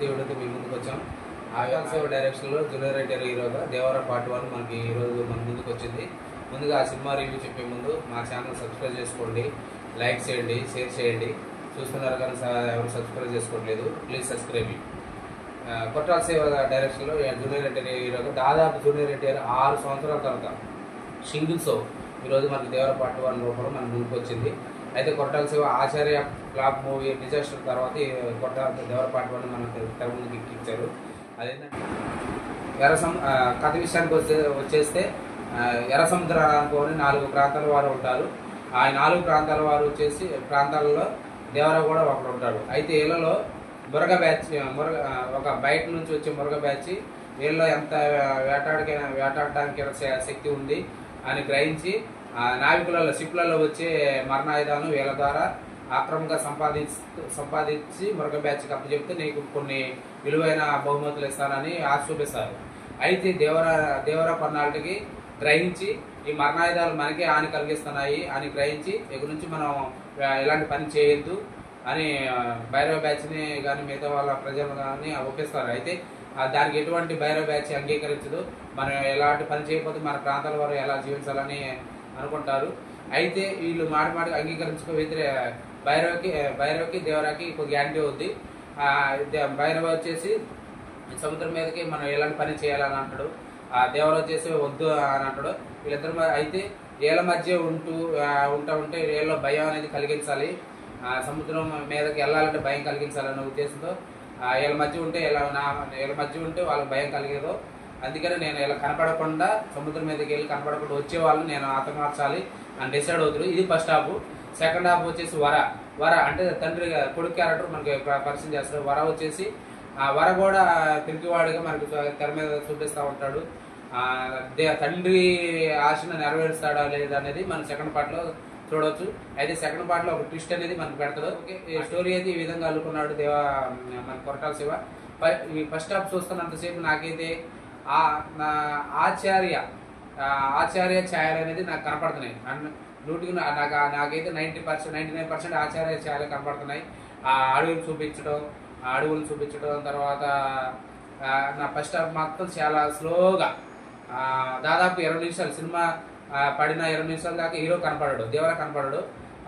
సరికొత్త వీడియోతో మీ ముందుకు వచ్చాం. ఆవియాన్సేవ డైరెక్షన్లో జూనియర్ ఎన్టీఆర్ హీరోగా దేవరా పార్ట్ 1 మనకి ఈరోజు మన ముందుకు వచ్చింది. ముందుగా ఆ సినిమా రివ్యూ చెప్పే ముందు మా ఛానల్ సబ్స్క్రైబ్ చేసుకోండి, లైక్ చేయండి, షేర్ చేయండి. చూస్తున్నారు కానీ ఎవరు సబ్స్క్రైబ్ చేసుకోవట్లేదు, ప్లీజ్ సబ్స్క్రైబ్. కొట్టాల సేవ డైరెక్షన్లో జూనియర్ ఎన్టీఆర్ హీరోగా దాదాపు జూనియర్ ఎన్టీఆర్ 6 సంవత్సరాల తర్వాత సింగిల్ షో ఈరోజు మనకి దేవరా పార్ట్ 1 రూపంలో మన ముందుకు వచ్చింది. అయితే కొట్టాల సేవ ఆచార్య ఫ్లాప్ మూవీ డిజాస్టర్ తర్వాత కొట్టాల దేవరా పార్ట్ 1 మనకు తెర ముందుకు ఎక్కించారు. అదేంటంటే కథ విషయానికి వచ్చేస్తే ఎర్ర సముద్రానికి 4 ప్రాంతాల వారు ఉంటారు. ఆ 4 ప్రాంతాల వారు వచ్చేసి ప్రాంతాలలో దేవరా కూడా ఒకడు ఉంటాడు. అయితే వీళ్ళలో మురగ బ్యాచ్ ఒక బయట నుంచి వచ్చే మురగ బ్యాచ్ వీళ్ళలో ఎంత వేటాడటానికి శక్తి ఉంది అని గ్రహించి నావికులలో షిప్లలో వచ్చే మరణాయుధాలను వీళ్ళ ద్వారా అక్రమంగా సంపాదించి మురగ బ్యాచ్కి అప్పచెప్తే నీకు కొన్ని విలువైన బహుమతులు ఇస్తానని ఆశ చూపిస్తారు. అయితే దేవరా కొన్నాళ్ళకి గ్రహించి ఈ మరణాయుధాలు మనకే హాని కలిగిస్తున్నాయి అని గ్రహించి ఇక నుంచి మనం ఎలాంటి పని చేయొద్దు అని భైరవ బ్యాచ్ని కానీ మిగతా వాళ్ళ ప్రజలు కానీ ఒప్పిస్తారు. అయితే దానికి ఎటువంటి భైరవ బ్యాచ్ అంగీకరించదు. మనం ఎలాంటి పని చేయకపోతే మన ప్రాంతాల వారు ఎలా జీవించాలని అనుకుంటారు. అయితే వీళ్ళు మాటికి అంగీకరించుకోవైతే భైరవకి దేవరాకి ఒక గ్యారంటీ అవుద్ది. భైరవ వచ్చేసి సముద్రం మీదకి మనం ఎలాంటి పని చేయాలని అంటాడు, దేవర వచ్చేసి వద్దు అని అంటాడు. వీళ్ళిద్దరు అయితే వీళ్ళ మధ్య ఉంటే వీళ్ళలో భయం అనేది కలిగించాలి, సముద్రం మీదకి వెళ్ళాలంటే భయం కలిగించాలనే ఉద్దేశంతో వీళ్ళ మధ్య ఉంటే వాళ్ళకి భయం కలిగేదో. అందుకని నేను ఇలా కనపడకుండా సముద్రం మీదకి వెళ్ళి కనపడకుండా వచ్చే వాళ్ళని నేను ఆతమార్చాలి అని డిసైడ్ అవుతారు. ఇది ఫస్ట్ హాఫ్. సెకండ్ హాఫ్ వచ్చేసి వర అంటే తండ్రి కొడుకు క్యారెక్టర్ మనకి పరిచయం చేస్తారు. వర వచ్చేసి వర కూడా పిరికివాడిగా మనకి తెర మీద చూపిస్తూ ఉంటాడు. తండ్రి ఆశను నెరవేరుస్తాడా లేదా అనేది మనం సెకండ్ పార్ట్ లో చూడవచ్చు. అయితే సెకండ్ పార్ట్ లో ఒక ట్విస్ట్ అనేది మనకు పెడతాడు. ఓకే, ఈ స్టోరీ అయితే ఈ విధంగా అల్లుకున్నాడు మన కొరటాల శివ. ఈ ఫస్ట్ హాఫ్ చూస్తున్నంతసేపు నాకైతే ఆచార్య ఛాయలు అనేది నాకు కనపడుతున్నాయి. నాకైతే 99% ఆచార్య ఛాయలు కనపడుతున్నాయి. ఆ అడవులు చూపించడం తర్వాత నా ఫస్ట్ హాఫ్ మొత్తం చాలా స్లోగా దాదాపు 20 నిమిషాలు సినిమా పడిన 20 నిమిషాల దాకా హీరో కనపడాడు, దేవరా కనపడాడు.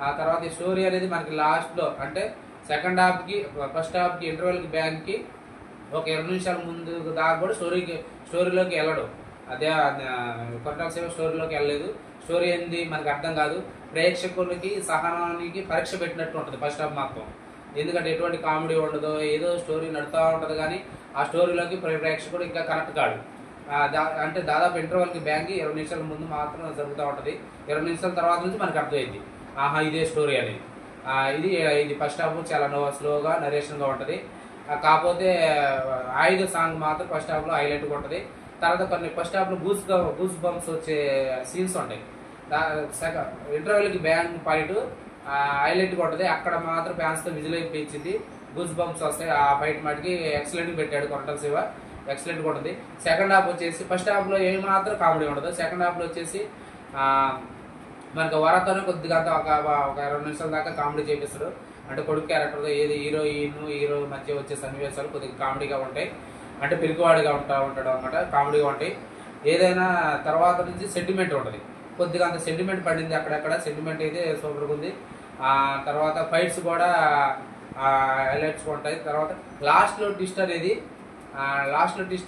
ఆ తర్వాత ఈ స్టోరీ అనేది మనకి లాస్ట్లో అంటే సెకండ్ హాఫ్కి ఫస్ట్ హాఫ్కి ఇంటర్వెల్కి బ్యాంక్కి ఒక 20 నిమిషాల ముందు దాకా కూడా స్టోరీలోకి వెళ్ళడు. అదే కొట్టాల సేవ స్టోరీలోకి వెళ్ళలేదు. స్టోరీ ఏంది మనకు అర్థం కాదు. ప్రేక్షకులకి సహనానికి పరీక్ష పెట్టినట్టు ఉంటుంది ఫస్ట్ హాఫ్ మొత్తం. ఎందుకంటే ఎటువంటి కామెడీ ఉండదు, ఏదో స్టోరీ నడుతూ ఉంటుంది కానీ ఆ స్టోరీలోకి ప్రేక్షకుడు ఇంకా కనెక్ట్ కాడు. అంటే దాదాపు ఇంటర్వెల్కి బ్యాంక్ 20 నిమిషాల ముందు మాత్రం జరుగుతూ ఉంటుంది. 20 నిమిషాల తర్వాత నుంచి మనకు అర్థమైంది ఇదే స్టోరీ అనేది. ఇది ఫస్ట్ హాఫ్ చాలా స్లోగా నరేషన్గా ఉంటుంది. కాకపోతే ఆయుధ సాంగ్ మాత్రం ఫస్ట్ హాఫ్లో హైలైట్గా ఉంటుంది. తర్వాత కొన్ని ఫస్ట్ హాఫ్లో గూస్ బంప్స్ వచ్చే సీన్స్ ఉంటాయి. ఇంటర్వెల్కి బ్యాంక్ పాయింట్ హైలైట్గా ఉంటుంది. అక్కడ మాత్రం ఫ్యాన్స్తో విజిల్ అయిపోయింది, గూస్ బంప్స్ వస్తాయి. ఆ ఫైట్ మటుకి ఎక్సలెంట్గా పెట్టాడు కొరటాల శివ, ఎక్సలెంట్గా ఉంటుంది. సెకండ్ హాఫ్ వచ్చేసి ఫస్ట్ హాఫ్లో ఏమాత్రం కామెడీ ఉండదు. సెకండ్ హాఫ్లో వచ్చేసి మనకు వరతోనే కొద్దిగా ఒక 20 నిమిషాల దాకా కామెడీ చేపిస్తారు. అంటే కొడుకు క్యారెక్టర్తో ఏది హీరో మధ్య వచ్చే సన్నివేశాలు కొద్దిగా కామెడీగా ఉంటాయి. అంటే పిరికివాడిగా ఉంటాడు అనమాట, కామెడీగా ఉంటాయి. ఏదైనా తర్వాత నుంచి సెంటిమెంట్ ఉంటుంది, కొద్దిగా అంత సెంటిమెంట్ పడింది అక్కడక్కడ. సెంటిమెంట్ అయితే సూపర్గా ఉంది. తర్వాత ఫైట్స్ కూడా హైలైట్స్ ఉంటాయి. తర్వాత లాస్ట్లో ట్విస్ట్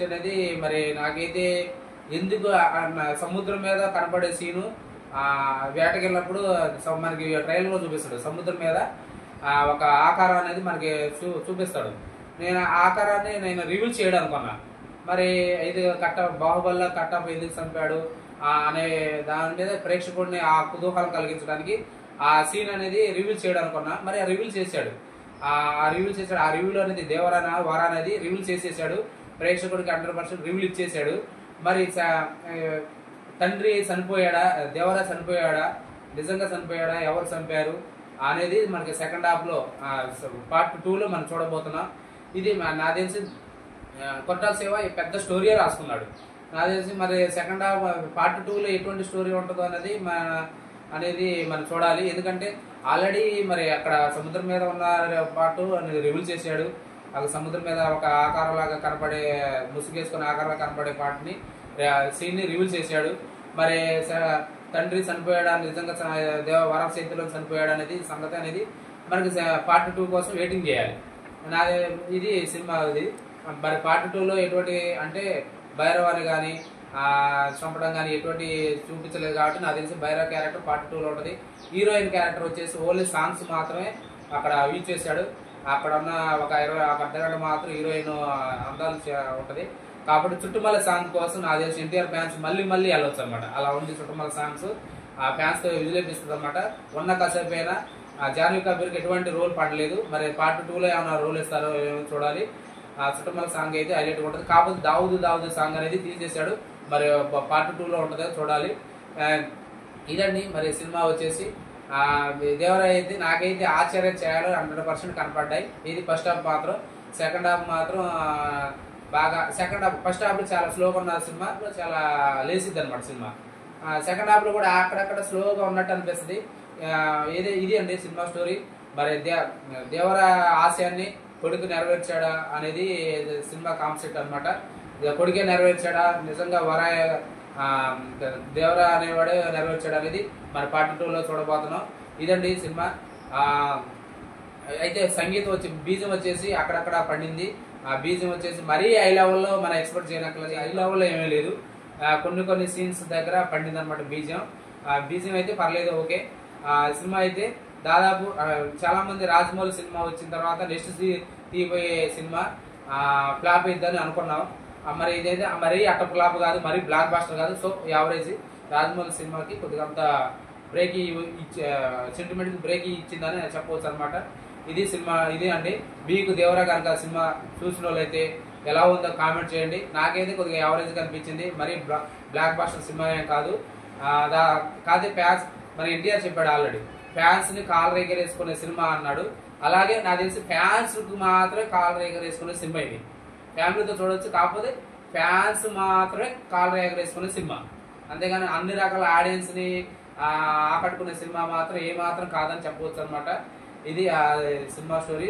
అనేది మరి నాకైతే ఎందుకు సముద్రం మీద కనపడే సీను వేటకి వెళ్ళినప్పుడు మనకి ట్రైలర్లో చూపిస్తాడు. సముద్రం మీద ఒక ఆకారం అనేది మనకి చూపిస్తాడు. నేను ఆ ఆకారాన్ని రివీల్ చేయడం అనుకున్నా. మరి ఇది బాహుబలిలో కట్టప్ప ఎందుకు చంపాడు అనే దాని మీద ప్రేక్షకుడిని ఆ కుతూహలం కలిగించడానికి ఆ సీన్ అనేది రివీల్ చేయడం అనుకున్నా. మరి ఆ రివీల్ చేశాడు. ఆ రివ్యూలో అనేది వర అనేది రివీల్ చేసేసాడు. ప్రేక్షకుడికి 100% రివ్యూల్ ఇచ్చేసాడు. మరి తండ్రి చనిపోయాడా, దేవరా చనిపోయాడా, నిజంగా చనిపోయాడా, ఎవరు చంపారు అనేది మనకి సెకండ్ హాఫ్లో పార్ట్ 2లో మనం చూడబోతున్నాం. ఇది నా తెలిసి కొట్టాల శివ పెద్ద స్టోరీయే రాసుకున్నాడు నాకు తెలిసి. మరి సెకండ్ హాఫ్ పార్ట్ 2లో ఎటువంటి స్టోరీ ఉంటుందో అనేది మనం చూడాలి. ఎందుకంటే ఆల్రెడీ మరి అక్కడ సముద్రం మీద ఉన్న పార్ట్ రివీల్ చేశాడు. అక్కడ సముద్రం మీద ఒక ఆకారంలాగా కనపడే ముసుగేసుకుని ఆకారంగా కనపడే పాటని సీన్ని రివీల్ చేశాడు. మరి తండ్రి చనిపోయాడా, నిజంగా వరం చేతిలో చనిపోయాడు అనేది సంగతి అనేది మనకి పార్ట్ 2 కోసం వెయిటింగ్ చేయాలి. ఇది సినిమా ఇది. మరి పార్ట్ 2లో ఎటువంటి అంటే భైరవాన్ని కానీ చంపడం కానీ ఎటువంటి చూపించలేదు కాబట్టి నాకు తెలిసి భైరవ్ క్యారెక్టర్ పార్ట్ 2లో ఉంటుంది. హీరోయిన్ క్యారెక్టర్ వచ్చేసి ఓన్లీ సాంగ్స్ మాత్రమే అక్కడ యూజ్ చేశాడు. అక్కడ ఉన్న ఒక అర్ధగంట మాత్రం హీరోయిన్ అందాలు ఉంటుంది కాబట్టి చుట్టుమల్ల సాంగ్ కోసం నాకు తెలిసి ఎన్టీఆర్ ఫ్యాన్స్ మళ్ళీ వెళ్ళొచ్చు అనమాట. అలా ఉంది చుట్టుమల్ల సాంగ్స్. ఆ ఫ్యాన్స్ తో విజులేపిస్తుంది అనమాట. ఉన్న కాసేపు అయినా జాన్వీ కపూర్కి ఎటువంటి రోల్ పడలేదు. మరి పార్ట్ 2లో ఏమైనా రోల్ ఇస్తారో ఏమో చూడాలి. ఆ చుట్టుమల్ల సాంగ్ అయితే హైలైట్ ఉంటుంది. కాకపోతే దావుదు సాంగ్ అనేది తీసేశాడు. మరి పార్ట్ 2లో ఉంటుందో చూడాలి. ఇదండి మరి సినిమా వచ్చేసి దేవరా అయితే నాకైతే ఆశ్చర్యం చేయాలో 100% కనపడ్డాయి. ఇది ఫస్ట్ హాఫ్ మాత్రం. సెకండ్ హాఫ్ మాత్రం బాగా ఫస్ట్ హాఫ్ లో చాలా స్లోగా ఉన్న సినిమా చాలా లేసిద్ది అనమాట సినిమా. సెకండ్ హాఫ్ లో కూడా అక్కడక్కడ స్లోగా ఉన్నట్టు అనిపిస్తుంది. ఇది అండి సినిమా స్టోరీ. మరి దేవరా ఆశయాన్ని కొడుకు నెరవేర్చాడా అనేది సినిమా కాన్సెప్ట్ అనమాట. కొడుకే నెరవేర్చాడా, నిజంగా దేవరా అనేవాడే నెరవేర్చాడు అనేది మరి పార్ట్ 2లో చూడబోతున్నాం. ఇదండి సినిమా. అయితే సంగీతం బీజం వచ్చేసి అక్కడక్కడ పండింది. ఆ బీజం వచ్చేసి మరీ హై లెవెల్లో మనం ఎక్స్పెక్ట్ చేయనక్కర్లేదు. హై లెవెల్లో ఏమీ లేదు. కొన్ని సీన్స్ దగ్గర పండింది అనమాట బీజం. బీజం అయితే పర్లేదు, ఓకే. సినిమా అయితే దాదాపు చాలా మంది రాజమౌళి సినిమా వచ్చిన తర్వాత నెక్స్ట్ తీయబోయే సినిమా ఫ్లాప్ అయిద్దని అనుకున్నాం. మరి ఇదైతే మరీ అట్ట ఫ్లాప్ కాదు, మరీ బ్లాక్ బాస్టర్ కాదు. సో యావరేజ్ రాజమౌళి సినిమాకి కొద్దిగా అంత బ్రేక్ సెంటిమెంట్ బ్రేక్ ఇచ్చిందని చెప్పవచ్చు అనమాట. ఇది సినిమా. ఇది అండి. మీకు దేవరా కనుక సినిమా చూసిన వాళ్ళైతే ఎలా ఉందో కామెంట్ చేయండి. నాకైతే కొద్దిగా యావరేజ్ కనిపించింది. మరి బ్లాక్ బాస్టర్ సినిమా ఏం కాదు. కాదే ఫ్యాన్స్ మరి ఎన్టీఆర్ చెప్పాడు ఆల్రెడీ, ఫ్యాన్స్ ని కాలర్ ఎగరేసుకునే సినిమా అన్నాడు. అలాగే నాకు తెలిసి ఫ్యాన్స్ కు మాత్రమే కాలర్ ఎగరేసుకునే సినిమా ఇది. ఫ్యామిలీతో చూడవచ్చు, కాకపోతే ఫ్యాన్స్ మాత్రమే కాలర్ ఎగరేసుకునే సినిమా. అంతేగాని అన్ని రకాల ఆడియన్స్ ని ఆకట్టుకునే సినిమా మాత్రం ఏమాత్రం కాదని చెప్పవచ్చు అనమాట. ఇది సినిమా స్టోరీ.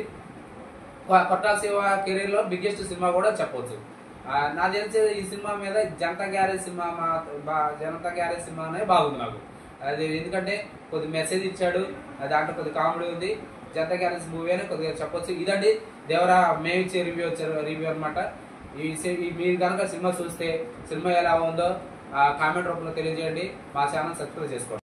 కొట్టాల శివ కెరీర్ లో బిగ్గెస్ట్ సినిమా కూడా చెప్పవచ్చు. నాకు తెలిసి ఈ సినిమా మీద జనతా గ్యారేజ్ సినిమా అనేది బాగుంది నాకు. అది ఎందుకంటే కొద్ది మెసేజ్ ఇచ్చాడు, దాంట్లో కొద్ది కామెడీ ఉంది. జనతా గ్యారేజ్ మూవీ అని కొద్దిగా చెప్పొచ్చు. ఇదండి దేవరా మేము ఇచ్చే రివ్యూ అనమాట. మీరు కనుక సినిమా చూస్తే సినిమా ఎలా ఉందో కామెంట్ రూపంలో తెలియజేయండి. మా ఛానల్ సబ్స్క్రైబ్ చేసుకోండి.